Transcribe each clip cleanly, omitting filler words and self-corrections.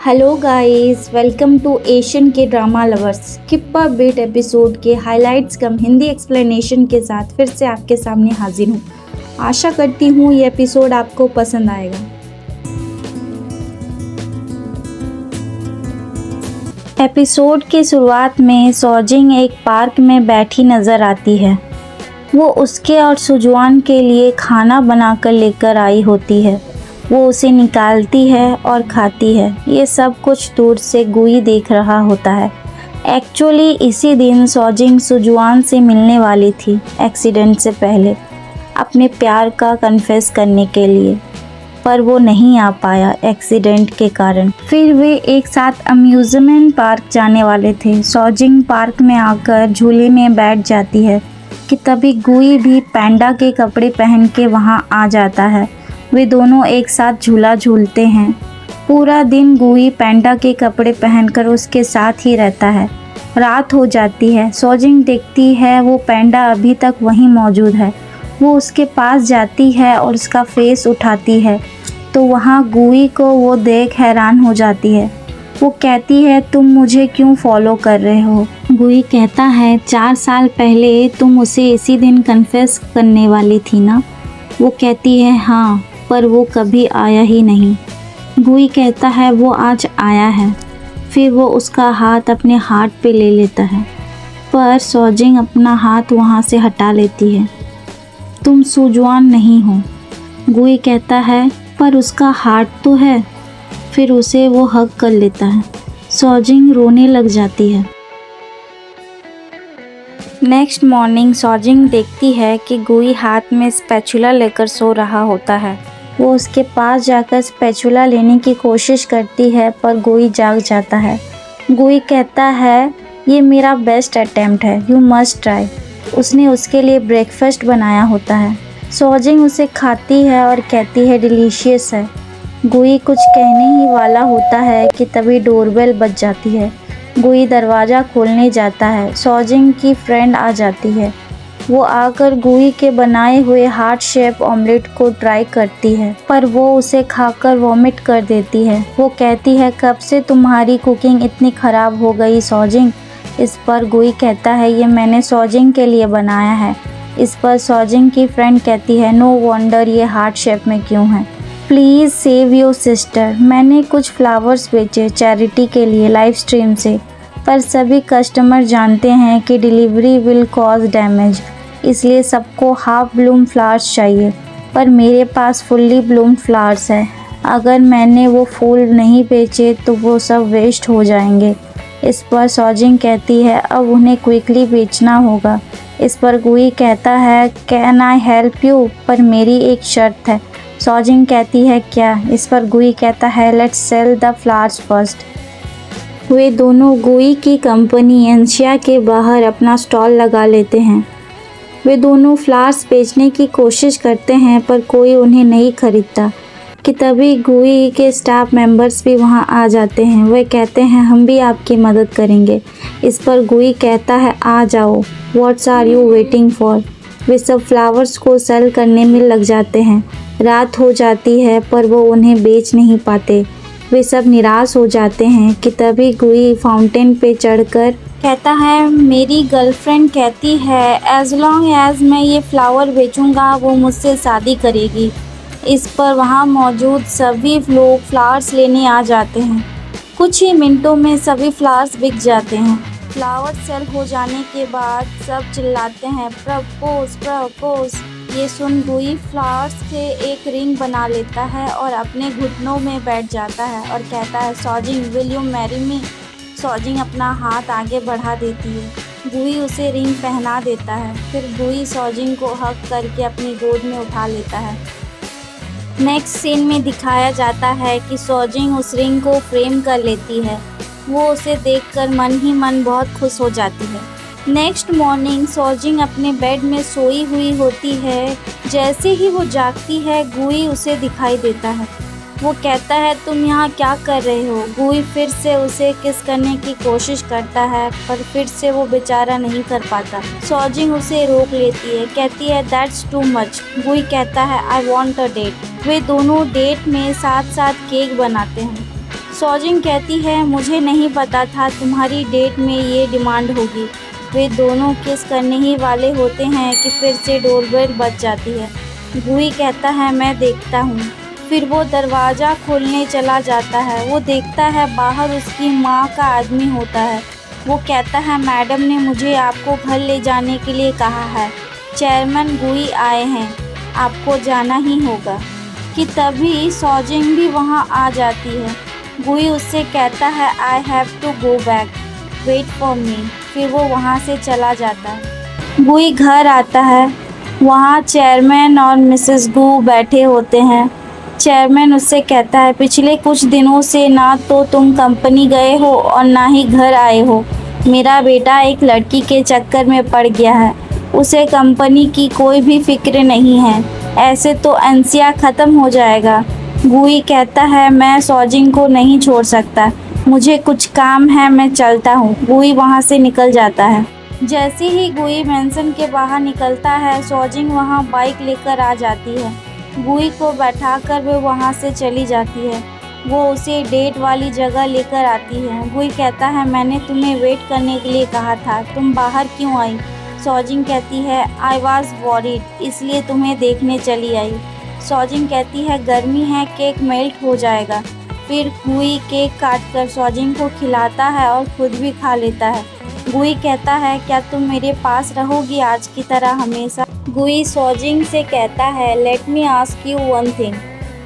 Hello guys, welcome to Asian के drama lovers. Skip a beat episode के highlights cum Hindi explanation के साथ फिर से आपके सामने हाजिर हूँ। आशा करती हूँ ये एपिसोड आपको पसंद आएगा। एपिसोड की शुरुआत में सौजिंग एक पार्क में बैठी नज़र आती है। वो उसके और सुजवान के लिए खाना बनाकर लेकर आई होती है। वो उसे निकालती है और खाती है। ये सब कुछ दूर से गुई देख रहा होता है। एक्चुअली इसी दिन सौजिंग सुजवान से मिलने वाली थी एक्सीडेंट से पहले, अपने प्यार का कन्फेस करने के लिए, पर वो नहीं आ पाया एक्सीडेंट के कारण। फिर वे एक साथ अम्यूज़मेंट पार्क जाने वाले थे। सौजिंग पार्क में आकर झूले में बैठ जाती है कि तभी गुई भी पैंडा के कपड़े पहन के वहाँ आ जाता है। वे दोनों एक साथ झूला झूलते हैं। पूरा दिन गुई पैंडा के कपड़े पहनकर उसके साथ ही रहता है। रात हो जाती है। सौजिंग देखती है वो पैंडा अभी तक वहीं मौजूद है। वो उसके पास जाती है और उसका फेस उठाती है तो वहाँ गुई को वो देख हैरान हो जाती है। वो कहती है, तुम मुझे क्यों फॉलो कर रहे हो? गुई कहता है, 4 साल पहले तुम उसे इसी दिन कन्फेस करने वाली थी ना? वो कहती है, हाँ, पर वो कभी आया ही नहीं। गुई कहता है, वो आज आया है। फिर वो उसका हाथ अपने हार्ट पे ले लेता है, पर सौजिंग अपना हाथ वहाँ से हटा लेती है। तुम सुजवान नहीं हो। गुई कहता है, पर उसका हार्ट तो है। फिर उसे वो हग कर लेता है। सौजिंग रोने लग जाती है। नेक्स्ट मॉर्निंग सौजिंग देखती है कि गुई हाथ में स्पैचुला लेकर सो रहा होता है। वो उसके पास जाकर स्पैचुला लेने की कोशिश करती है, पर गुई जाग जाता है। गुई कहता है, ये मेरा बेस्ट अटेम्प्ट है, यू मस्ट ट्राई। उसने उसके लिए ब्रेकफास्ट बनाया होता है। सौजिंग उसे खाती है और कहती है, डिलीशियस है। गुई कुछ कहने ही वाला होता है कि तभी डोरबेल बज जाती है। गुई दरवाज़ा खोलने जाता है। सौजिंग की फ्रेंड आ जाती है। वो आकर गुई के बनाए हुए हार्ट शेप ऑमलेट को ट्राई करती है, पर वो उसे खाकर वॉमिट कर देती है। वो कहती है, कब से तुम्हारी कुकिंग इतनी ख़राब हो गई सौजिंग? इस पर गुई कहता है, ये मैंने सौजिंग के लिए बनाया है। इस पर सौजिंग की फ्रेंड कहती है, नो वंडर ये हार्ट शेप में क्यों है? Please save your sister. मैंने कुछ फ्लावर्स बेचे चैरिटी के लिए लाइव स्ट्रीम से, पर सभी कस्टमर जानते हैं कि डिलीवरी विल कॉज डैमेज, इसलिए सबको हाफ ब्लूम फ्लावर्स चाहिए, पर मेरे पास फुल्ली ब्लूम फ्लावर्स है। अगर मैंने वो फूल नहीं बेचे तो वो सब वेस्ट हो जाएंगे। इस पर सौजिंग कहती है, अब उन्हें क्विकली बेचना होगा। इस पर गुई कहता है, कैन आई हेल्प यू? पर मेरी एक शर्त है। सौजिंग कहती है, क्या? इस पर गुई कहता है, let's sell the flowers first. वे दोनों गुई की कंपनी एंशिया के बाहर अपना स्टॉल लगा लेते हैं। वे दोनों फ्लावर्स बेचने की कोशिश करते हैं, पर कोई उन्हें नहीं खरीदता कि तभी गुई के स्टाफ मेंबर्स भी वहां आ जाते हैं। वे कहते हैं, हम भी आपकी मदद करेंगे। इस पर गुई कहता है, आ जाओ, what's are you waiting for? वे सब फ्लावर्स को सेल करने में लग जाते हैं। रात हो जाती है, पर वो उन्हें बेच नहीं पाते। वे सब निराश हो जाते हैं कि तभी गुई फाउंटेन पे चढ़कर कहता है, मेरी गर्लफ्रेंड कहती है एज लॉन्ग एज मैं ये फ्लावर बेचूंगा वो मुझसे शादी करेगी। इस पर वहाँ मौजूद सभी लोग फ्लावर्स लेने आ जाते हैं। कुछ ही मिनटों में सभी फ्लावर्स बिक जाते हैं। फ्लावर सेल हो जाने के बाद सब चिल्लाते हैं, प्रपोज प्रपोज। ये सुन गुई फ्लावर्स से एक रिंग बना लेता है और अपने घुटनों में बैठ जाता है और कहता है, सौजिंग विल यू मैरी मी? सौजिंग अपना हाथ आगे बढ़ा देती है। गुई उसे रिंग पहना देता है। फिर गुई सौजिंग को हग करके अपनी गोद में उठा लेता है। नेक्स्ट सीन में दिखाया जाता है कि सौजिंग उस रिंग को फ्रेम कर लेती है। वो उसे देखकर मन ही मन बहुत खुश हो जाती है। नेक्स्ट मॉर्निंग सौजिंग अपने बेड में सोई हुई होती है। जैसे ही वो जागती है, गुई उसे दिखाई देता है। वो कहता है, तुम यहाँ क्या कर रहे हो? गुई फिर से उसे किस करने की कोशिश करता है, पर फिर से वो बेचारा नहीं कर पाता। सौजिंग उसे रोक लेती है, कहती है, दैट्स टू मच। गुई कहता है, आई वॉन्ट अ डेट। वे दोनों डेट में साथ साथ केक बनाते हैं। सौजिंग कहती है मुझे नहीं पता था तुम्हारी डेट में ये डिमांड होगी। वे दोनों किस करने ही वाले होते हैं कि फिर से डोरबेल बज जाती है। गुई कहता है मैं देखता हूँ। फिर वो दरवाज़ा खोलने चला जाता है। वो देखता है बाहर उसकी माँ का आदमी होता है। वो कहता है मैडम ने मुझे आपको घर ले जाने के लिए कहा है। चेयरमैन गुई आए हैं, आपको जाना ही होगा। कि तभी सौजिंग भी वहाँ आ जाती है। गुई उससे कहता है I have to go back, wait for me. फिर वो वहाँ से चला जाता है। गुई घर आता है। वहाँ चेयरमैन और मिसेस गू बैठे होते हैं। चेयरमैन उससे कहता है पिछले कुछ दिनों से ना तो तुम कंपनी गए हो और ना ही घर आए हो। मेरा बेटा एक लड़की के चक्कर में पड़ गया है। उसे कंपनी की कोई भी फिक्र नहीं है। ऐसे तो एनसीआ ख़त्म हो जाएगा। गुई कहता है मैं सौजिंग को नहीं छोड़ सकता, मुझे कुछ काम है, मैं चलता हूँ। गुई वहाँ से निकल जाता है। जैसे ही गुई मेंशन के बाहर निकलता है सौजिंग वहाँ बाइक लेकर आ जाती है। गुई को बैठाकर वे वहाँ से चली जाती है। वो उसे डेट वाली जगह लेकर आती है। गुई कहता है मैंने तुम्हें वेट करने के लिए कहा था, तुम बाहर क्यों आई? सौजिंग कहती है आई वॉज वॉरिड, इसलिए तुम्हें देखने चली आई। सौजिंग कहती है गर्मी है, केक मेल्ट हो जाएगा। फिर गुई केक काटकर सौजिंग को खिलाता है और खुद भी खा लेता है। गुई कहता है क्या तुम मेरे पास रहोगी आज की तरह हमेशा? गुई सौजिंग से कहता है let me ask you one thing,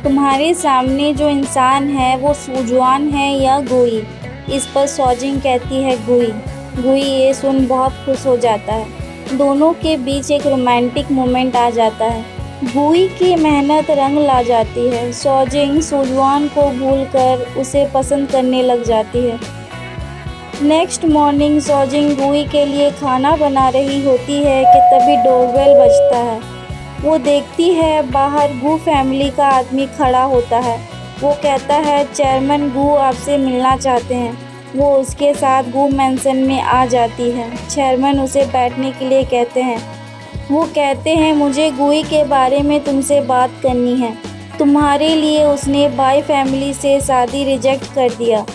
तुम्हारे सामने जो इंसान है वो सूजवान है या गुई? इस पर सौजिंग कहती है गुई। गुई ये सुन बहुत खुश हो जाता है। दोनों के बीच एक रोमांटिक मोमेंट आ जाता है। गुई की मेहनत रंग ला जाती है। सौजिंग सूजवान को भूलकर उसे पसंद करने लग जाती है। नेक्स्ट मॉर्निंग सौजिंग गुई के लिए खाना बना रही होती है कि तभी डोरबेल बजता है। वो देखती है बाहर गू फैमिली का आदमी खड़ा होता है। वो कहता है चेयरमैन गू आपसे मिलना चाहते हैं। वो उसके साथ गू मेंशन में आ जाती है। चेयरमैन उसे बैठने के लिए कहते हैं। वो कहते हैं मुझे गुई के बारे में तुमसे बात करनी है। तुम्हारे लिए उसने बाई फैमिली से शादी रिजेक्ट कर दिया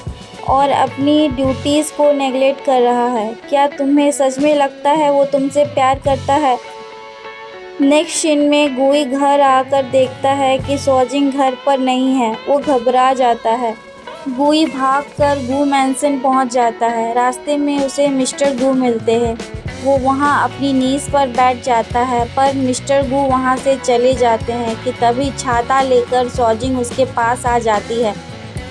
और अपनी ड्यूटीज़ को नेगलेक्ट कर रहा है। क्या तुम्हें सच में लगता है वो तुमसे प्यार करता है? नेक्स्ट सीन में गुई घर आकर देखता है कि सौजिंग घर पर नहीं है। वो घबरा जाता है। गुई भागकर गू मैंसन पहुंच जाता है। रास्ते में उसे मिस्टर गू मिलते हैं। वो वहां अपनी नीज़ पर बैठ जाता है पर मिस्टर गू वहां से चले जाते हैं कि तभी छाता लेकर सौजिंग उसके पास आ जाती है।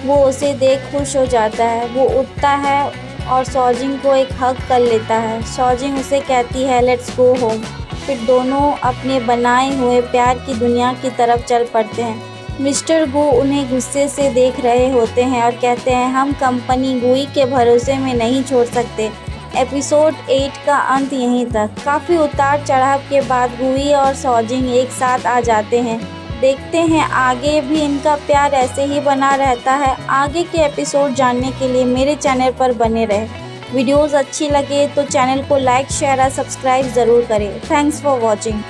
वो उसे देख खुश हो जाता है। वो उठता है और सौजिंग को एक हग कर लेता है। सौजिंग उसे कहती है लेट्स गो होम। फिर दोनों अपने बनाए हुए प्यार की दुनिया की तरफ चल पड़ते हैं। मिस्टर गू उन्हें गुस्से से देख रहे होते हैं और कहते हैं हम कंपनी गुई के भरोसे में नहीं छोड़ सकते। एपिसोड 8 का अंत यहीं तक। काफ़ी उतार चढ़ाव के बाद गुई और सौजिंग एक साथ आ जाते हैं। देखते हैं आगे भी इनका प्यार ऐसे ही बना रहता है। आगे के एपिसोड जानने के लिए मेरे चैनल पर बने रहें। वीडियोस अच्छी लगे तो चैनल को लाइक शेयर और सब्सक्राइब ज़रूर करें। Thanks for watching.